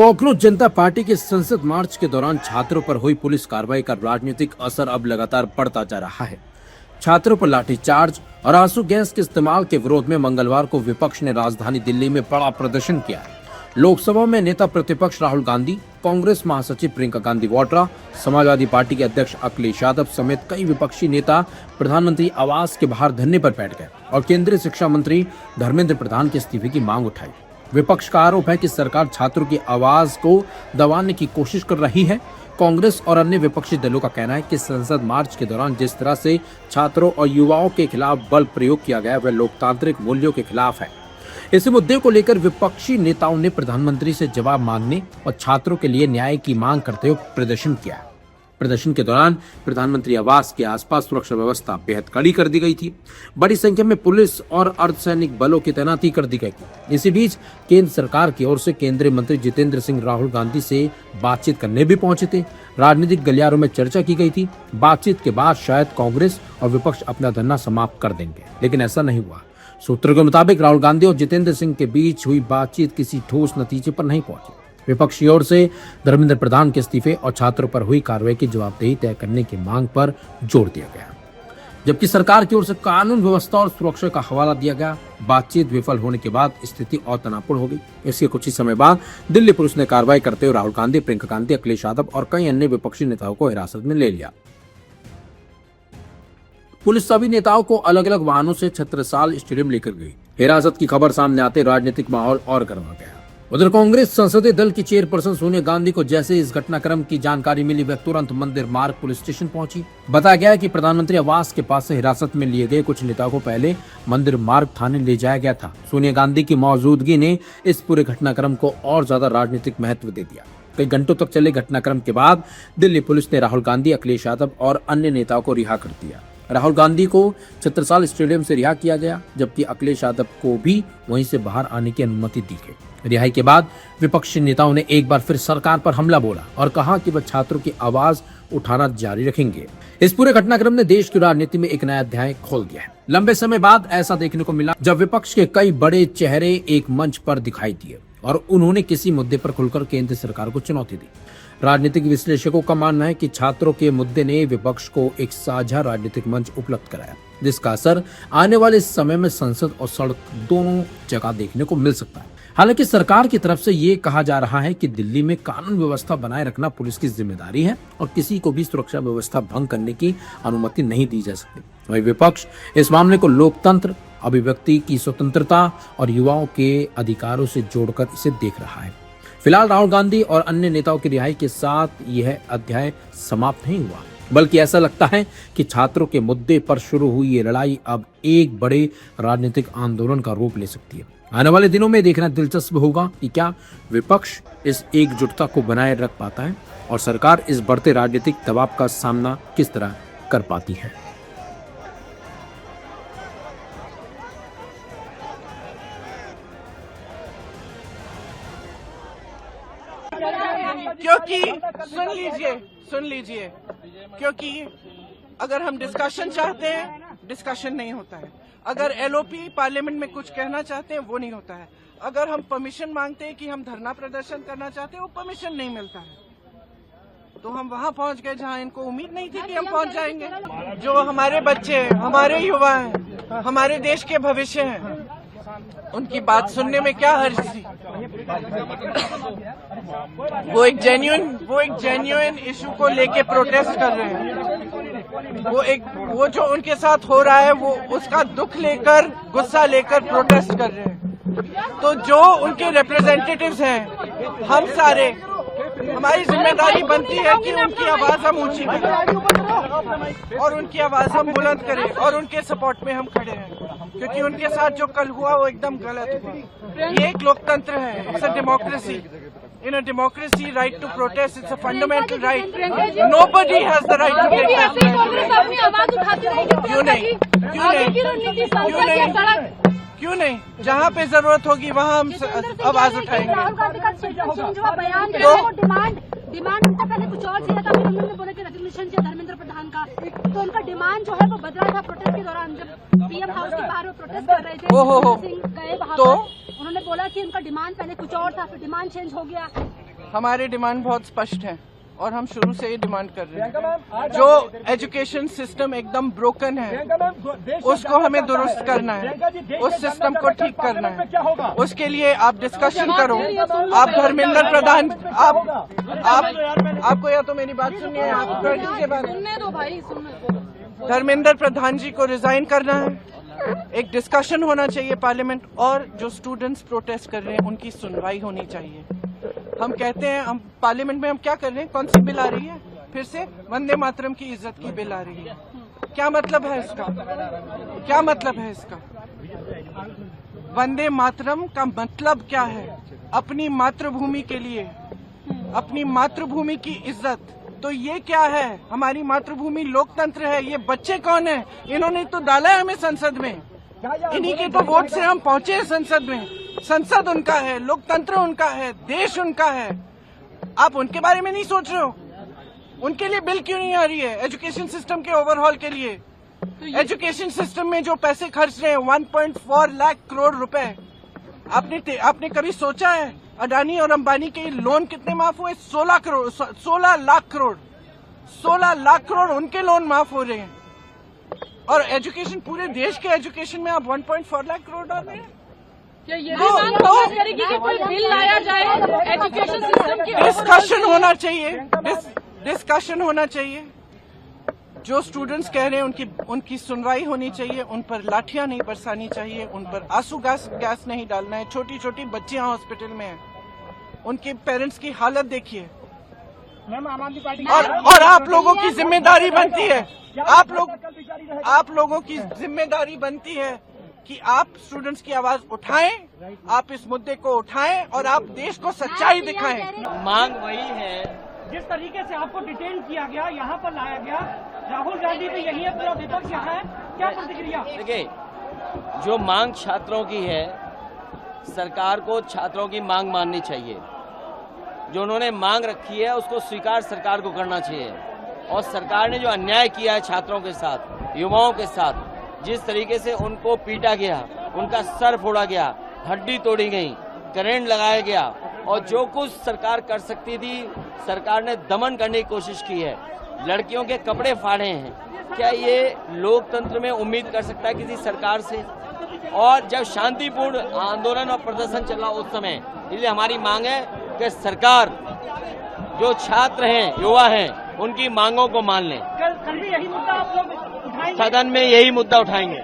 Cockroach जनता party के संसद मार्च के दौरान छात्रों पर हुई पुलिस कार्रवाई का राजनीतिक असर अब लगातार बढ़ता जा रहा है। छात्रों पर लाठीचार्ज और आंसू गैस के इस्तेमाल के विरोध में मंगलवार को विपक्ष ने राजधानी दिल्ली में बड़ा प्रदर्शन किया है। लोकसभा में नेता प्रतिपक्ष राहुल गांधी, कांग्रेस महासचिव प्रियंका गांधी वाड्रा, समाजवादी पार्टी के अध्यक्ष अखिलेश यादव समेत कई विपक्षी नेता प्रधानमंत्री आवास के बाहर धरने पर बैठ गए और केंद्रीय शिक्षा मंत्री धर्मेंद्र प्रधान के इस्तीफे की मांग उठाई। विपक्ष का आरोप है कि सरकार छात्रों की आवाज को दबाने की कोशिश कर रही है। कांग्रेस और अन्य विपक्षी दलों का कहना है कि संसद मार्च के दौरान जिस तरह से छात्रों और युवाओं के खिलाफ बल प्रयोग किया गया वह लोकतांत्रिक मूल्यों के खिलाफ है। इस मुद्दे को लेकर विपक्षी नेताओं ने प्रधानमंत्री से जवाब मांगने और छात्रों के लिए न्याय की मांग करते हुए प्रदर्शन किया। प्रदर्शन के दौरान प्रधानमंत्री आवास के आसपास सुरक्षा व्यवस्था बेहद कड़ी कर दी गई थी। बड़ी संख्या में पुलिस और अर्धसैनिक बलों की तैनाती कर दी गई थी। इसी बीच केंद्र सरकार की ओर से केंद्रीय मंत्री जितेंद्र सिंह राहुल गांधी से बातचीत करने भी पहुंचे थे। राजनीतिक गलियारों में चर्चा की गई थी। बातचीत के बाद शायद कांग्रेस और विपक्ष अपना धरना समाप्त कर देंगे, लेकिन ऐसा नहीं हुआ। सूत्रों के मुताबिक राहुल गांधी और जितेंद्र सिंह के बीच हुई बातचीत किसी ठोस नतीजे पर नहीं पहुंची। विपक्ष की ओर से धर्मेंद्र प्रधान के इस्तीफे और छात्रों पर हुई कार्रवाई की जवाबदेही तय करने की मांग पर जोर दिया गया, जबकि सरकार की ओर से कानून व्यवस्था और सुरक्षा का हवाला दिया गया। बातचीत विफल होने के बाद स्थिति और तनावपूर्ण हो गई। इसके कुछ ही समय बाद दिल्ली पुलिस ने कार्रवाई करते हुए राहुल गांधी, प्रियंका गांधी, अखिलेश यादव और कई अन्य विपक्षी नेताओं को हिरासत में ले लिया। पुलिस सभी नेताओं को अलग अलग वाहनों से छत्रसाल स्टेडियम लेकर गई। हिरासत की खबर सामने आते राजनीतिक माहौल और गर्मा गया। उधर कांग्रेस संसदीय दल की चेयरपर्सन सोनिया गांधी को जैसे इस घटनाक्रम की जानकारी मिली वह तुरंत मंदिर मार्ग पुलिस स्टेशन पहुंची। बताया गया कि प्रधानमंत्री आवास के पास से हिरासत में लिए गए कुछ नेताओं को पहले मंदिर मार्ग थाने ले जाया गया था। सोनिया गांधी की मौजूदगी ने इस पूरे घटनाक्रम को और ज्यादा राजनीतिक महत्व दे दिया। कई घंटों तक चले घटनाक्रम के बाद दिल्ली पुलिस ने राहुल गांधी, अखिलेश यादव और अन्य नेताओं को रिहा कर दिया। राहुल गांधी को छत्रसाल स्टेडियम से रिहा किया गया, जबकि अखिलेश यादव को भी वहीं से बाहर आने की अनुमति दी गई। रिहाई के बाद विपक्षी नेताओं ने एक बार फिर सरकार पर हमला बोला और कहा कि वह छात्रों की आवाज उठाना जारी रखेंगे। इस पूरे घटनाक्रम ने देश की राजनीति में एक नया अध्याय खोल दिया है। लंबे समय बाद ऐसा देखने को मिला जब विपक्ष के कई बड़े चेहरे एक मंच पर दिखाई दिए और उन्होंने किसी मुद्दे पर खुलकर केंद्र सरकार को चुनौती दी। राजनीतिक विश्लेषकों का मानना है कि छात्रों के मुद्दे ने विपक्ष को एक साझा राजनीतिक मंच उपलब्ध कराया, जिसका असर आने वाले समय में संसद और सड़क दोनों जगह देखने को मिल सकता है। हालांकि सरकार की तरफ से ये कहा जा रहा है कि दिल्ली में कानून व्यवस्था बनाए रखना पुलिस की जिम्मेदारी है और किसी को भी सुरक्षा व्यवस्था भंग करने की अनुमति नहीं दी जा सकती। वहीं विपक्ष इस मामले को लोकतंत्र, अभिव्यक्ति की स्वतंत्रता और युवाओं के अधिकारों से जोड़कर इसे देख रहा है। फिलहाल राहुल गांधी और अन्य नेताओं की रिहाई के साथ यह अध्याय समाप्त नहीं हुआ, बल्कि ऐसा लगता है कि छात्रों के मुद्दे पर शुरू हुई ये लड़ाई अब एक बड़े राजनीतिक आंदोलन का रूप ले सकती है। आने वाले दिनों में देखना दिलचस्प होगा कि क्या विपक्ष इस एकजुटता को बनाए रख पाता है और सरकार इस बढ़ते राजनीतिक दबाव का सामना किस तरह कर पाती है। क्योंकि सुन लीजिए, क्योंकि अगर हम डिस्कशन चाहते हैं, डिस्कशन नहीं होता है। अगर एलओपी पार्लियामेंट में कुछ कहना चाहते हैं, वो नहीं होता है। अगर हम परमिशन मांगते हैं कि हम धरना प्रदर्शन करना चाहते हैं, वो परमिशन नहीं मिलता है। तो हम वहां पहुंच गए जहां इनको उम्मीद नहीं थी कि हम पहुंच जाएंगे। जो हमारे बच्चे हैं, हमारे युवा हैं, हमारे देश के भविष्य हैं, उनकी बात सुनने में क्या हर्ज थी। वो एक जेन्युइन इशू को लेके प्रोटेस्ट कर रहे हैं। वो जो उनके साथ हो रहा है, वो उसका दुख लेकर, गुस्सा लेकर प्रोटेस्ट कर रहे हैं। तो जो उनके रिप्रेजेंटेटिव्स हैं, हम सारे, हमारी जिम्मेदारी बनती है कि उनकी आवाज हम ऊंची करें और उनकी आवाज हम बुलंद करें और उनके सपोर्ट में हम खड़े हैं, क्योंकि उनके साथ जो कल हुआ वो एकदम गलत हुआ। ये एक लोकतंत्र है, it's a democracy. In a democracy, right to protest, it's a fundamental right. Nobody has the right to take that. क्यों नहीं? जहाँ पे जरूरत होगी वहाँ हम आवाज उठाएंगे। डिमांड उनका पहले कुछ और चाहिए था, फिर उन्होंने बोला कि रेजोल्यूशन चाहिए धर्मेंद्र प्रधान का, तो उनका डिमांड जो है वो बदला था प्रोटेस्ट के दौरान। जब पीएम हाउस के बाहर वो प्रोटेस्ट कर रहे थे, सिंह गए वहाँ तो उन्होंने बोला कि उनका डिमांड पहले कुछ और था, फिर डिमांड चेंज हो गया। हमारे डिमांड बहुत स्पष्ट हैं और हम शुरू से ये डिमांड कर रहे हैं। जो एजुकेशन सिस्टम एकदम ब्रोकन है उसको हमें दुरुस्त करना है, उस सिस्टम को ठीक करना है। उसके लिए आप डिस्कशन करो। आप धर्मेंद्र प्रधान, आपको या तो मेरी बात सुननी है, आप के बाद सुनने दो भाई, सुनने दो। धर्मेंद्र प्रधान जी को रिजाइन करना है, एक डिस्कशन होना चाहिए पार्लियामेंट, और जो स्टूडेंट्स प्रोटेस्ट कर रहे हैं उनकी सुनवाई होनी चाहिए। हम कहते हैं, हम पार्लियामेंट में हम क्या कर रहे हैं, कौन सी बिल आ रही है, फिर से वंदे मातरम की इज्जत की बिल आ रही है। क्या मतलब है इसका, क्या मतलब है इसका? वंदे मातरम का मतलब क्या है? अपनी मातृभूमि के लिए, अपनी मातृभूमि की इज्जत। तो ये क्या है? हमारी मातृभूमि लोकतंत्र है। ये बच्चे कौन है? इन्होंने तो डाला है हमें संसद में, इन्हीं के तो वोट से हम पहुंचे हैं संसद में। संसद उनका है, लोकतंत्र उनका है, देश उनका है। आप उनके बारे में नहीं सोच रहे हो? उनके लिए बिल क्यों नहीं आ रही है? एजुकेशन सिस्टम के ओवरहॉल के लिए, एजुकेशन सिस्टम में जो पैसे खर्च रहे हैं 1.4 लाख करोड़ रुपए, आपने कभी सोचा है अडानी और अंबानी के लोन कितने माफ हुए? 16 लाख करोड़, 16 लाख करोड़ उनके लोन माफ हो रहे हैं। और एजुकेशन, पूरे देश के एजुकेशन में आप 1.4 लाख करोड़ डाल रहे हैं। क्या ये भी मांग कांग्रेस करेगी कि कोई बिल लाया जाए एजुकेशन सिस्टम की? डिस्कशन होना चाहिए, डिस्कशन होना चाहिए। जो स्टूडेंट्स कह रहे हैं उनकी सुनवाई होनी चाहिए, उन पर लाठियां नहीं बरसानी चाहिए, उन पर आंसू गैस नहीं डालना है। छोटी छोटी बच्चियां हॉस्पिटल में हैं, उनके पेरेंट्स की हालत देखिए। और आप लोगों की जिम्मेदारी बनती है, आप लोगों की जिम्मेदारी बनती है कि आप स्टूडेंट्स की आवाज उठाएं, आप इस मुद्दे को उठाएं और आप देश को सच्चाई दिखाएं। मांग वही है जिस तरीके से आपको डिटेन किया गया, यहाँ पर लाया गया। राहुल गांधी भी यही है, पूरा विपक्ष यहाँ है, क्या प्रतिक्रिया? देखिए, जो मांग छात्रों की है, सरकार को छात्रों की मांग माननी चाहिए। जो उन्होंने मांग रखी है उसको स्वीकार सरकार को करना चाहिए। और सरकार ने जो अन्याय किया है छात्रों के साथ, युवाओं के साथ, जिस तरीके से उनको पीटा गया, उनका सर फोड़ा गया, हड्डी तोड़ी गई, करंट लगाया गया, और जो कुछ सरकार कर सकती थी सरकार ने दमन करने की कोशिश की है। लड़कियों के कपड़े फाड़े हैं। क्या ये लोकतंत्र में उम्मीद कर सकता है किसी सरकार से? और जब शांतिपूर्ण आंदोलन और प्रदर्शन चल रहा उस समय, इसलिए हमारी मांग है कि सरकार जो छात्र हैं, युवा हैं, उनकी मांगों को मान लें। कल भी यही मुद्दा आप लोग उठाएंगे? सदन में यही मुद्दा उठाएंगे।